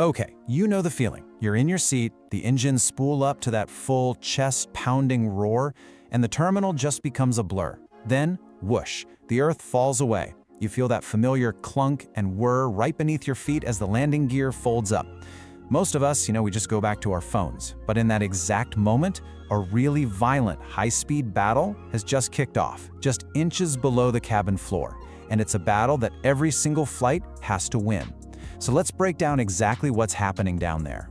Okay, you know the feeling. You're in your seat, the engines spool up to that full chest-pounding roar, and the terminal just becomes a blur. Then, whoosh, the earth falls away. You feel that familiar clunk and whir right beneath your feet as the landing gear folds up. Most of us, we just go back to our phones. But in that exact moment, a really violent, high-speed battle has just kicked off, just inches below the cabin floor. And it's a battle that every single flight has to win. So let's break down exactly what's happening down there.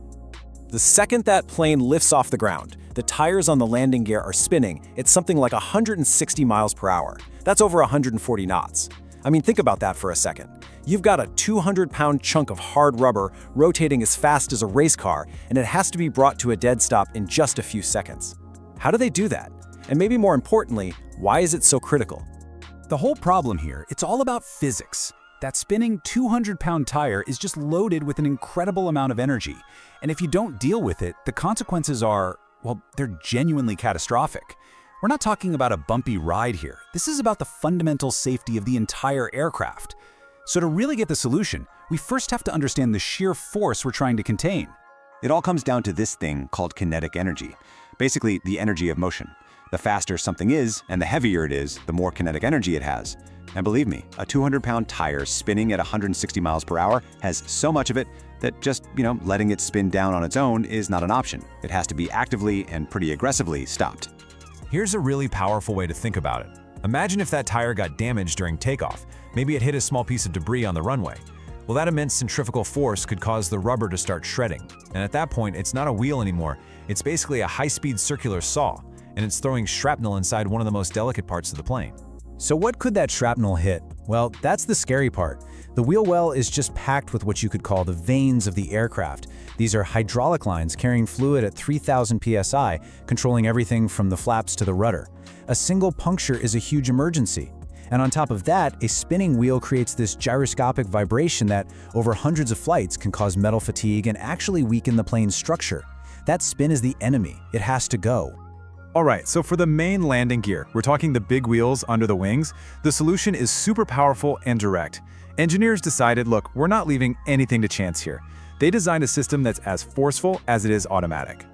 The second that plane lifts off the ground, the tires on the landing gear are spinning at something like 160 miles per hour. That's over 140 knots. I mean, think about that for a second. You've got a 200-pound chunk of hard rubber rotating as fast as a race car, and it has to be brought to a dead stop in just a few seconds. How do they do that? And maybe more importantly, why is it so critical? The whole problem here, it's all about physics. That spinning 200-pound tire is just loaded with an incredible amount of energy. And if you don't deal with it, the consequences are, well, they're genuinely catastrophic. We're not talking about a bumpy ride here. This is about the fundamental safety of the entire aircraft. So to really get the solution, we first have to understand the sheer force we're trying to contain. It all comes down to this thing called kinetic energy, basically the energy of motion. The faster something is, and the heavier it is, the more kinetic energy it has. And believe me, a 200-pound tire spinning at 160 miles per hour has so much of it that just, letting it spin down on its own is not an option. It has to be actively and pretty aggressively stopped. Here's a really powerful way to think about it. Imagine if that tire got damaged during takeoff. Maybe it hit a small piece of debris on the runway. Well, that immense centrifugal force could cause the rubber to start shredding. And at that point, it's not a wheel anymore. It's basically a high-speed circular saw, and it's throwing shrapnel inside one of the most delicate parts of the plane. So what could that shrapnel hit? Well, that's the scary part. The wheel well is just packed with what you could call the veins of the aircraft. These are hydraulic lines carrying fluid at 3,000 psi, controlling everything from the flaps to the rudder. A single puncture is a huge emergency. And on top of that, a spinning wheel creates this gyroscopic vibration that, over hundreds of flights, can cause metal fatigue and actually weaken the plane's structure. That spin is the enemy. It has to go. All right, so for the main landing gear, we're talking the big wheels under the wings, the solution is super powerful and direct. Engineers decided, look, we're not leaving anything to chance here. They designed a system that's as forceful as it is automatic.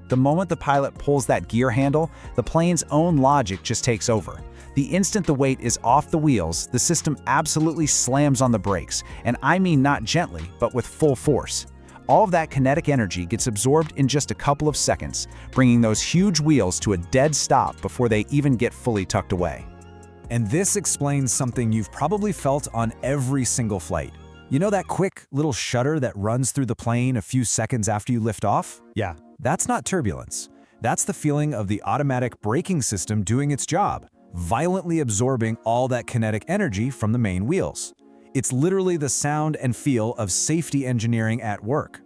The moment the pilot pulls that gear handle, the plane's own logic just takes over. The instant the weight is off the wheels, the system absolutely slams on the brakes, and I mean not gently, but with full force. All of that kinetic energy gets absorbed in just a couple of seconds, bringing those huge wheels to a dead stop before they even get fully tucked away. And this explains something you've probably felt on every single flight. You know that quick little shudder that runs through the plane a few seconds after you lift off? Yeah. That's not turbulence. That's the feeling of the automatic braking system doing its job, violently absorbing all that kinetic energy from the main wheels. It's literally the sound and feel of safety engineering at work.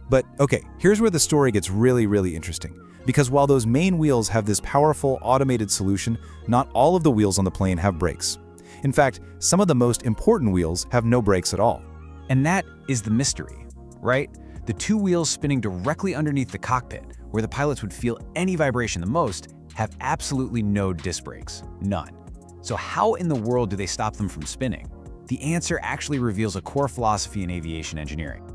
But okay, here's where the story gets really interesting. Because while those main wheels have this powerful automated solution, not all of the wheels on the plane have brakes. In fact, some of the most important wheels have no brakes at all. And that is the mystery, right? The two wheels spinning directly underneath the cockpit, where the pilots would feel any vibration the most, have absolutely no disc brakes. None. So how in the world do they stop them from spinning? The answer actually reveals a core philosophy in aviation engineering.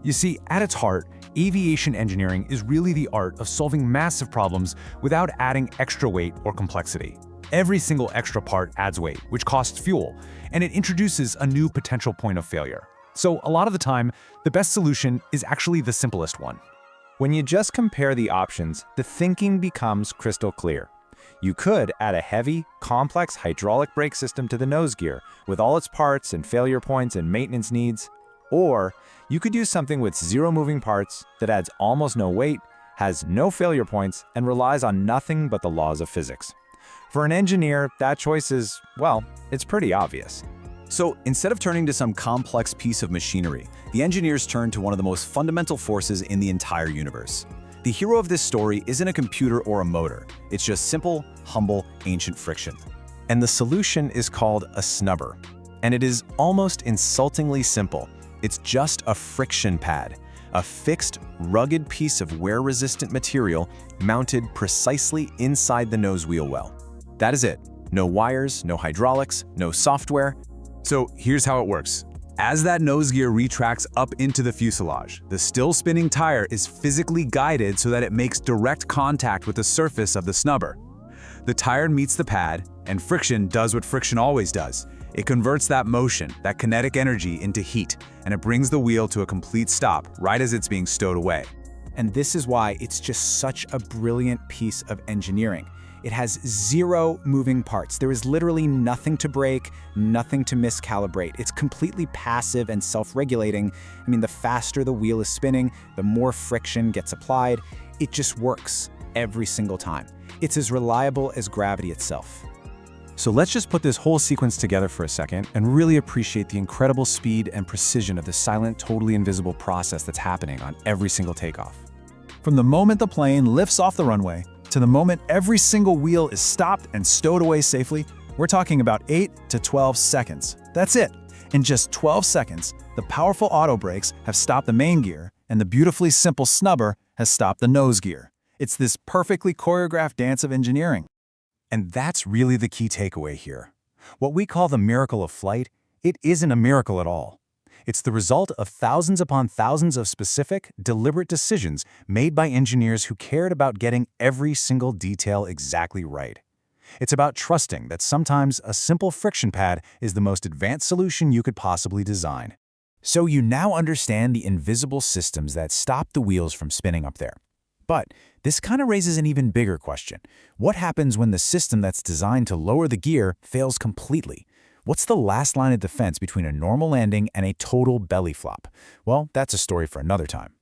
You see, at its heart, aviation engineering is really the art of solving massive problems without adding extra weight or complexity. Every single extra part adds weight, which costs fuel, and it introduces a new potential point of failure. So a lot of the time, the best solution is actually the simplest one. When you just compare the options, the thinking becomes crystal clear. You could add a heavy, complex hydraulic brake system to the nose gear with all its parts and failure points and maintenance needs. Or you could use something with zero moving parts that adds almost no weight, has no failure points, and relies on nothing but the laws of physics. For an engineer, that choice is, well, it's pretty obvious. So instead of turning to some complex piece of machinery, the engineers turned to one of the most fundamental forces in the entire universe. The hero of this story isn't a computer or a motor. It's just simple, humble, ancient friction. And the solution is called a snubber. And it is almost insultingly simple. It's just a friction pad, a fixed, rugged piece of wear-resistant material mounted precisely inside the nose wheel well. That is it. No wires, no hydraulics, no software. So here's how it works. As that nose gear retracts up into the fuselage, the still spinning tire is physically guided so that it makes direct contact with the surface of the snubber. The tire meets the pad, and friction does what friction always does. It converts that motion, that kinetic energy, into heat, and it brings the wheel to a complete stop right as it's being stowed away. And this is why it's just such a brilliant piece of engineering. It has 0 moving parts. There is literally nothing to break, nothing to miscalibrate. It's completely passive and self-regulating. I mean, the faster the wheel is spinning, the more friction gets applied. It just works every single time. It's as reliable as gravity itself. So let's just put this whole sequence together for a second and really appreciate the incredible speed and precision of the silent, totally invisible process that's happening on every single takeoff. From the moment the plane lifts off the runway to the moment every single wheel is stopped and stowed away safely, we're talking about 8 to 12 seconds. That's it. In just 12 seconds, the powerful auto brakes have stopped the main gear, and the beautifully simple snubber has stopped the nose gear. It's this perfectly choreographed dance of engineering. And that's really the key takeaway here. What we call the miracle of flight, it isn't a miracle at all. It's the result of thousands upon thousands of specific, deliberate decisions made by engineers who cared about getting every single detail exactly right. It's about trusting that sometimes a simple friction pad is the most advanced solution you could possibly design. So you now understand the invisible systems that stop the wheels from spinning up there. But this kind of raises an even bigger question. What happens when the system that's designed to lower the gear fails completely? What's the last line of defense between a normal landing and a total belly flop? Well, that's a story for another time.